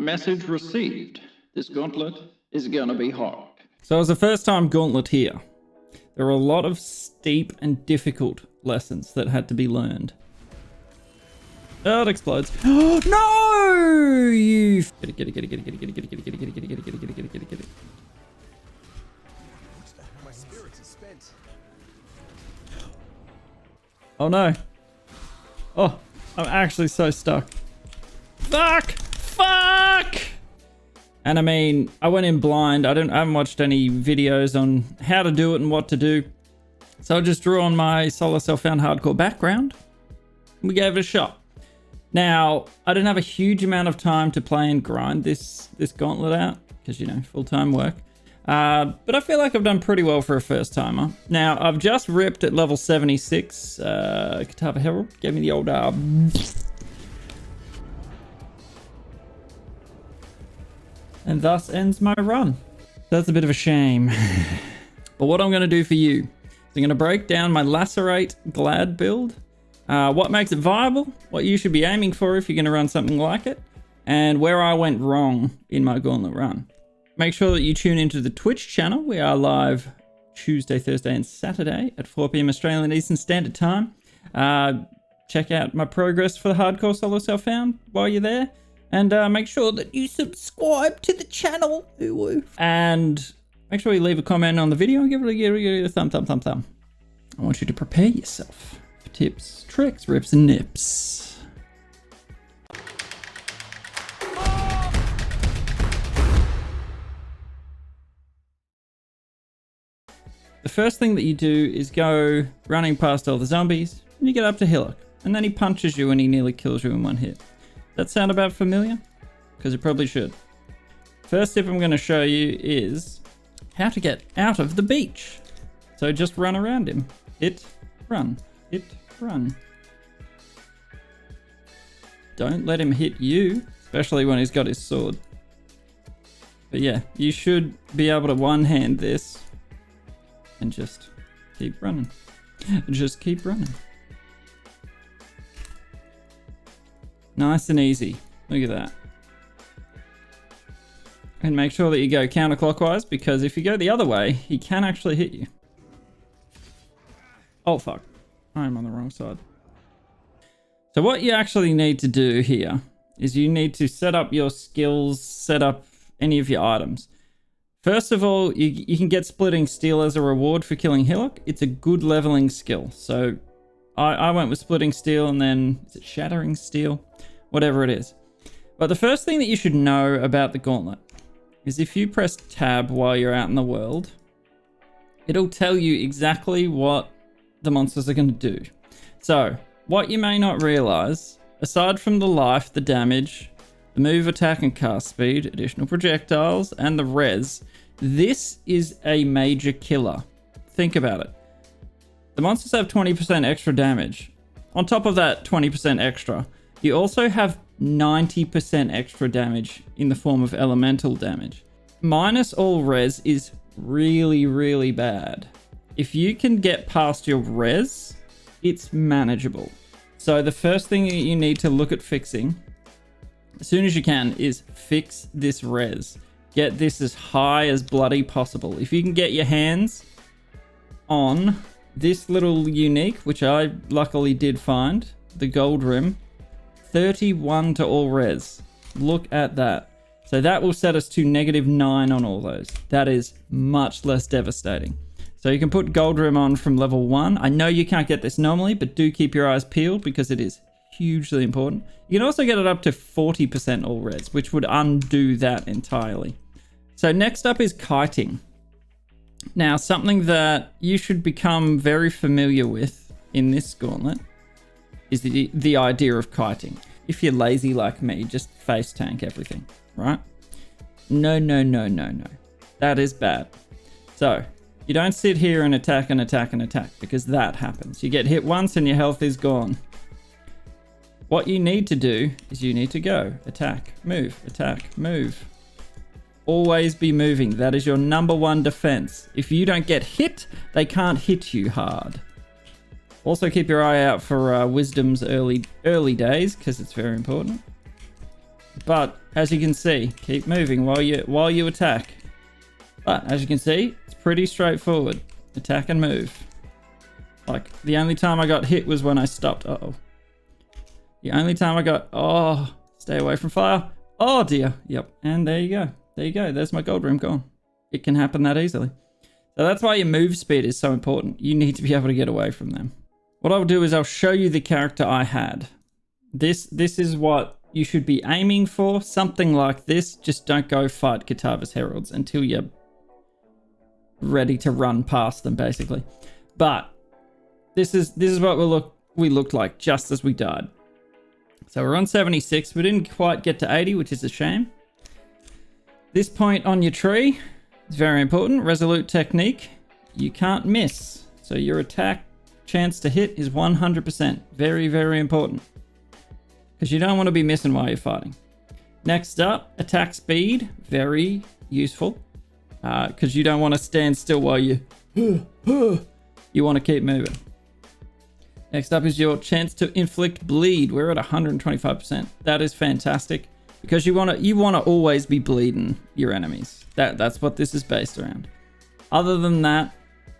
Message received. This gauntlet is gonna be hard. So as a first time gauntlet here, there are a lot of steep and difficult lessons that had to be learned. Oh, it explodes. No! You get it, get it, get it, get it, get it, get it, get it, get it, get it, get it, get it, get it, get it, get it, get it, get it. My spirits is spent. Oh no. Oh, I'm actually so stuck. Fuck! Fuck! And I mean, I went in blind. I haven't watched any videos on how to do it and what to do. So I just drew on my Solo Self-Found Hardcore background. We gave it a shot. Now, I didn't have a huge amount of time to play and grind this gauntlet out, because, you know, full-time work. But I feel like I've done pretty well for a first-timer. Now, I've just ripped at level 76. Kitava Herald gave me the old... and thus ends my run. That's a bit of a shame. But what I'm going to do for you is I'm going to break down my Lacerate Glad build. What makes it viable, what you should be aiming for if you're going to run something like it, and where I went wrong in my gauntlet run. Make sure that you tune into the Twitch channel. We are live Tuesday, Thursday, and Saturday at 4 p.m. Australian Eastern Standard Time. Check out my progress for the Hardcore Solo Self-Found while you're there. And make sure that you subscribe to the channel. And make sure you leave a comment on the video and give it a thumb. I want you to prepare yourself for tips, tricks, rips, and nips. The first thing that you do is go running past all the zombies, and you get up to Hillock, and then he punches you and he nearly kills you in one hit. That sound about familiar? Because it probably should. First tip I'm going to show you is how to get out of the beach. So just run around him. Hit, run, hit, run. Don't let him hit you, especially when he's got his sword. But yeah, you should be able to one-hand this and just keep running. Just keep running. Nice and easy. Look at that. And make sure that you go counterclockwise, because if you go the other way, he can actually hit you. Oh, fuck. I'm on the wrong side. So what you actually need to do here is you need to set up your skills, set up any of your items. First of all, you can get Splitting Steel as a reward for killing Hillock. It's a good leveling skill. So I went with Splitting Steel, and then, is it Shattering Steel? Whatever it is. But the first thing that you should know about the gauntlet is if you press tab while you're out in the world, it'll tell you exactly what the monsters are going to do. So what you may not realize, aside from the life, the damage, the move, attack, and cast speed, additional projectiles, and the res, this is a major killer. Think about it. The monsters have 20% extra damage. On top of that 20% extra, you also have 90% extra damage in the form of elemental damage. Minus all res is really, really bad. If you can get past your res, it's manageable. So the first thing that you need to look at fixing, as soon as you can, is fix this res. Get this as high as bloody possible. If you can get your hands on this little unique, which I luckily did find, the gold rim, 31 to all res. Look at that. So that will set us to -9 on all those. That is much less devastating. So you can put gold rim on from level 1. I know you can't get this normally, but do keep your eyes peeled because it is hugely important. You can also get it up to 40% all res, which would undo that entirely. So next up is kiting. Now, something that you should become very familiar with in this gauntlet is the idea of kiting. If you're lazy like me, just face tank everything, right? No. That is bad. So you don't sit here and attack and attack and attack, because that happens. You get hit once and your health is gone. What you need to do is you need to go attack, move, attack, move. Always be moving. That is your #1 defense. If you don't get hit, they can't hit you hard. Also keep your eye out for Wisdom's early days, because it's very important. but as you can see, keep moving while you attack. But as you can see, it's pretty straightforward. Attack and move. Like, the only time I got hit was when I stopped. Uh-oh. The only time I got... Oh, stay away from fire. Oh, dear. Yep. And there you go. There you go. There's my gold room gone. It can happen that easily. So that's why your move speed is so important. You need to be able to get away from them. What I'll do is I'll show you the character I had. This is what you should be aiming for. Something like this. Just don't go fight Kitava's Heralds until you're ready to run past them, basically. But this is what we looked like just as we died. So we're on 76. We didn't quite get to 80, which is a shame. This point on your tree is very important. Resolute technique. You can't miss. So your attack chance to hit is 100%. Very, very important. Because you don't want to be missing while you're fighting. Next up, attack speed. Very useful. Because you don't want to stand still while you want to keep moving. Next up is your chance to inflict bleed. We're at 125%. That is fantastic because you want to always be bleeding your enemies. That's what this is based around. Other than that,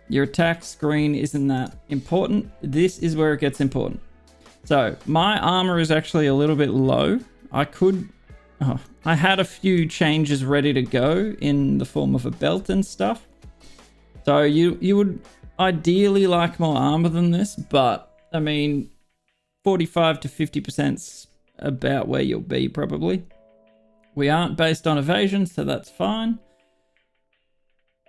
your attack screen isn't that important. This is where it gets important. So my armor is actually a little bit low. I had a few changes ready to go in the form of a belt and stuff. So you would ideally like more armor than this, but I mean, 45 to 50%'s about where you'll be probably. We aren't based on evasion, so that's fine.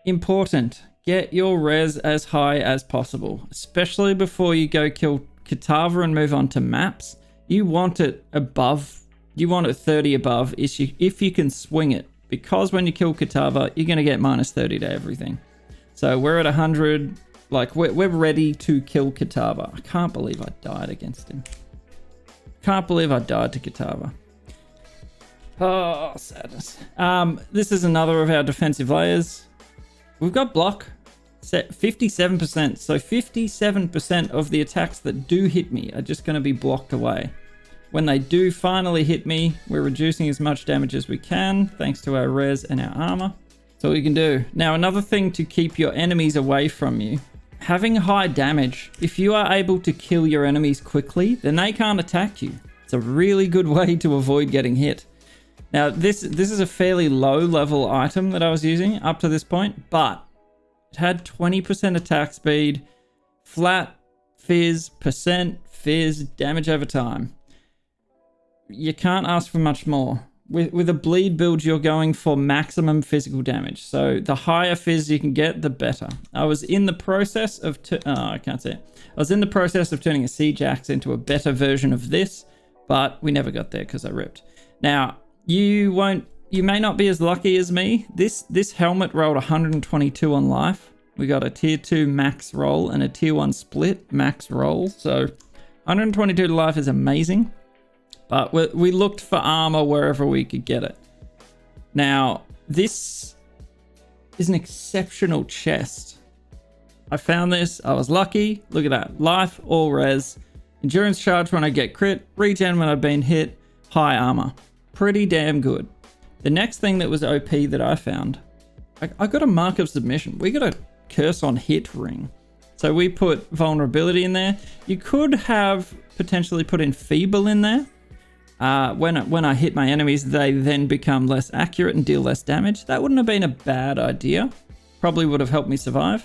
Important, get your res as high as possible, especially before you go kill Kitava and move on to maps. You want it above, you want it 30 above if you can swing it, because when you kill Kitava, you're going to get minus 30 to everything. So we're at 100. Like, we're ready to kill Kitava. I can't believe I died against him. Can't believe I died to Kitava. Oh, sadness. This is another of our defensive layers. We've got block set 57%. So 57% of the attacks that do hit me are just going to be blocked away. When they do finally hit me, we're reducing as much damage as we can, thanks to our res and our armor. That's all you can do. Now, another thing to keep your enemies away from you. Having high damage, if you are able to kill your enemies quickly, then they can't attack you. It's a really good way to avoid getting hit. Now, this is a fairly low level item that I was using up to this point, but it had 20% attack speed, flat fizz, fizz, damage over time. You can't ask for much more. With a bleed build, you're going for maximum physical damage. So the higher fizz you can get, the better. I was in the process of... I can't say it. I was in the process of turning a Siege Axe into a better version of this, but we never got there because I ripped. Now, you may not be as lucky as me. This helmet rolled 122 on life. We got a tier 2 max roll and a tier 1 split max roll. So 122 to life is amazing. But we looked for armor wherever we could get it. Now, this is an exceptional chest. I found this. I was lucky. Look at that. Life, all res. Endurance charge when I get crit. Regen when I've been hit. High armor. Pretty damn good. The next thing that was OP that I found, I got a mark of submission. We got a curse on hit ring. So we put vulnerability in there. You could have potentially put enfeeble in there. When I hit my enemies, they then become less accurate and deal less damage. That wouldn't have been a bad idea. Probably would have helped me survive.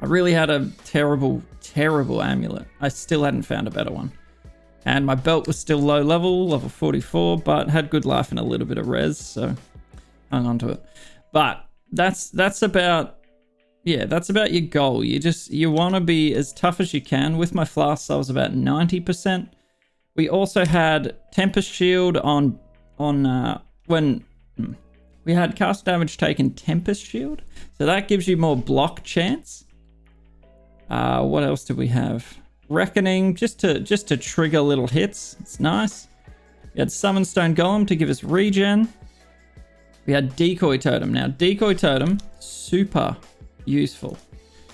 I really had a terrible, terrible amulet. I still hadn't found a better one. And my belt was still low level 44, but had good life and a little bit of res, so hung on to it. But that's about your goal. You want to be as tough as you can. With my flasks, I was about 90%. We also had Tempest Shield on when we had cast damage taken Tempest Shield. So that gives you more block chance. What else do we have? Reckoning, just to trigger little hits. It's nice. We had Summon Stone Golem to give us regen. We had Decoy Totem. Now, Decoy Totem, super useful.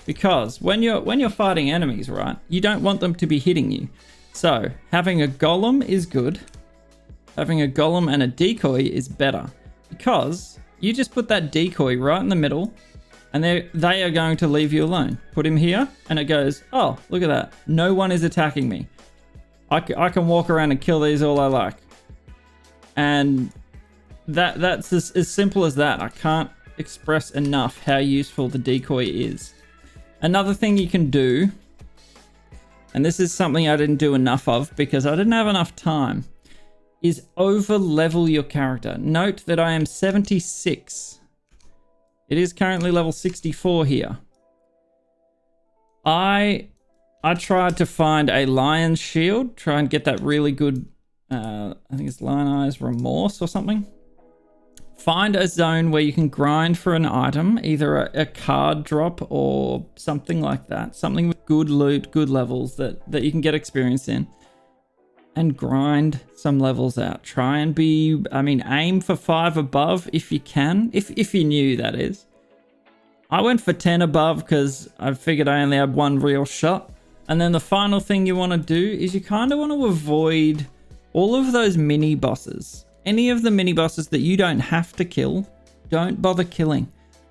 Because when you're fighting enemies, right, you don't want them to be hitting you. So, having a golem is good. having a golem and a decoy is better, because you just put that decoy right in the middle and they are going to leave you alone. Put him here and it goes, oh, look at that. No one is attacking me. I can walk around and kill these all I like. And that's as simple as that. I can't express enough how useful the decoy is. Another thing you can do, and this is something I didn't do enough of because I didn't have enough time, is over level your character. Note that I am 76. It is currently level 64 here. I tried to find a lion's shield, try and get that really good, I think it's Lion Eyes Remorse or something. Find a zone where you can grind for an item, either a card drop or something like that. Something with good loot, good levels that you can get experience in. And grind some levels out. Try and be, aim for 5 above if you can. If you knew, that is. I went for 10 above because I figured I only had one real shot. And then the final thing you want to do is you kind of want to avoid all of those mini bosses. Any of the mini bosses that you don't have to kill, don't bother killing.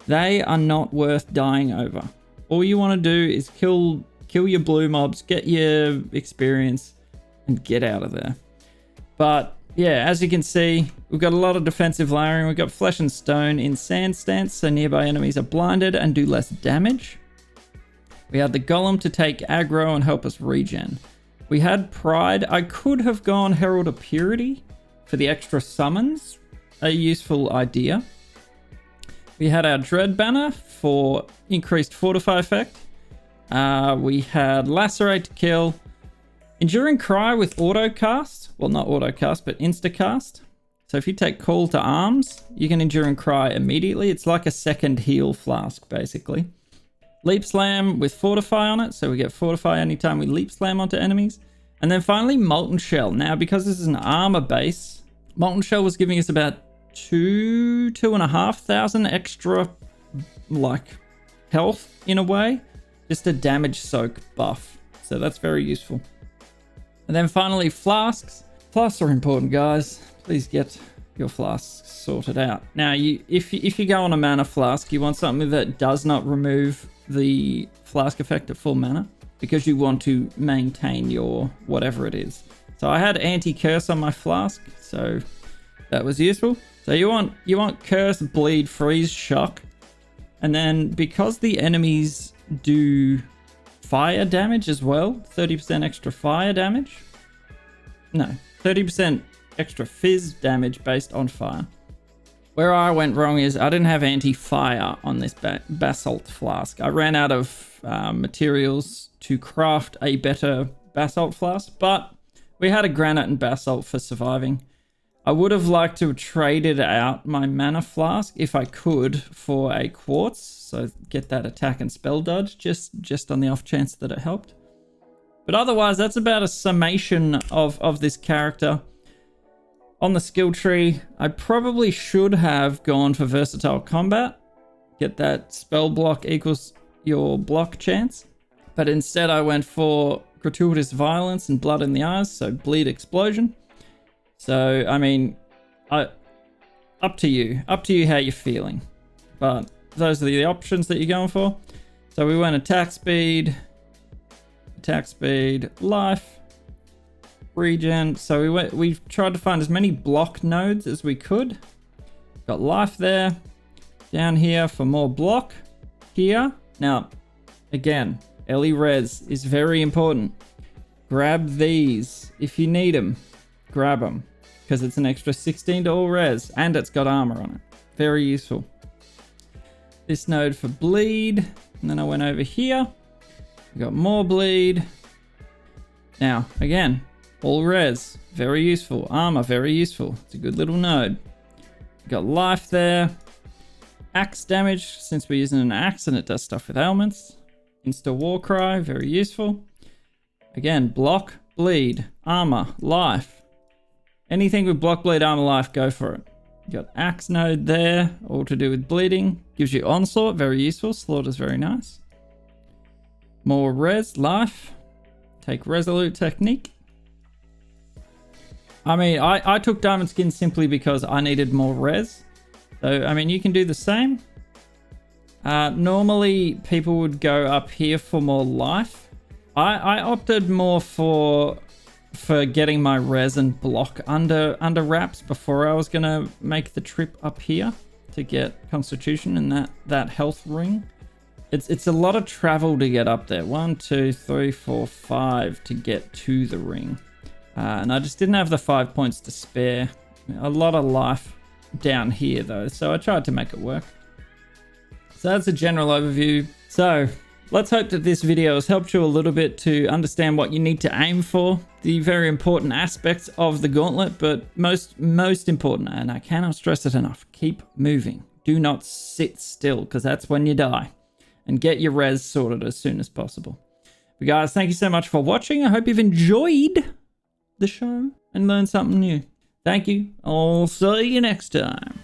They are not worth dying over. All you want to do is kill your blue mobs, get your experience, and get out of there. But yeah, as you can see, we've got a lot of defensive layering. We've got flesh and stone in sand stance, so nearby enemies are blinded and do less damage. We had the golem to take aggro and help us regen. We had pride. I could have gone Herald of Purity for the extra summons, a useful idea. We had our Dread Banner for increased Fortify effect. We had Lacerate to kill. Enduring Cry with auto cast. Well, not auto cast, but insta cast. So if you take Call to Arms, you can Enduring Cry immediately. It's like a second heal flask, basically. Leap Slam with Fortify on it. So we get Fortify anytime we Leap Slam onto enemies. And then finally, Molten Shell. Now, because this is an armor base, Molten Shell was giving us about 2,500 extra, health in a way. Just a damage soak buff. So that's very useful. And then finally, flasks. Flasks are important, guys. Please get your flasks sorted out. Now, if you go on a mana flask, you want something that does not remove the flask effect at full mana, because you want to maintain your whatever it is. So I had anti-curse on my flask, so that was useful. So you want curse, bleed, freeze, shock, and then because the enemies do fire damage as well, 30% extra fire damage. No, 30% extra fizz damage based on fire. Where I went wrong is I didn't have anti-fire on this basalt flask. I ran out of materials to craft a better basalt flask, but we had a granite and basalt for surviving. I would have liked to have traded out my mana flask if I could for a quartz, so get that attack and spell dodge just on the off chance that it helped. But otherwise, that's about a summation of this character. On the skill tree, I probably should have gone for versatile combat. Get that spell block equals your block chance. But instead I went for gratuitous violence and blood in the eyes, so bleed explosion. So, up to you how you're feeling. But those are the options that you're going for. So we went attack speed, life, regen. So we tried to find as many block nodes as we could. Got life there. Down here for more block. Here. Now, again, Ellie Res is very important. Grab these if you need them. Grab them, because it's an extra 16 to all res, and it's got armor on it. Very useful. This node for bleed, and then I went over here. We got more bleed. Now, again, all res, very useful. Armor, very useful. It's a good little node. Got life there. Axe damage, since we're using an axe and it does stuff with ailments. Insta war cry, very useful. Again, block, bleed, armor, life. Anything with block, bleed, armor, life, go for it. You got axe node there, all to do with bleeding. Gives you onslaught, very useful. Slaughter's very nice. More res, life. Take resolute technique. I mean, I took diamond skin simply because I needed more res. So, I mean, you can do the same. Normally, people would go up here for more life. I opted more for getting my res and block under wraps before I was going to make the trip up here to get constitution and that health ring. It's a lot of travel to get up there. 1, 2, 3, 4, 5 to get to the ring. And I just didn't have the 5 points to spare. A lot of life down here though, so I tried to make it work. So that's a general overview. So let's hope that this video has helped you a little bit to understand what you need to aim for, the very important aspects of the gauntlet, but most important, and I cannot stress it enough, keep moving. Do not sit still, because that's when you die. And get your res sorted as soon as possible. But guys, thank you so much for watching. I hope you've enjoyed the show and learned something new. Thank you. I'll see you next time.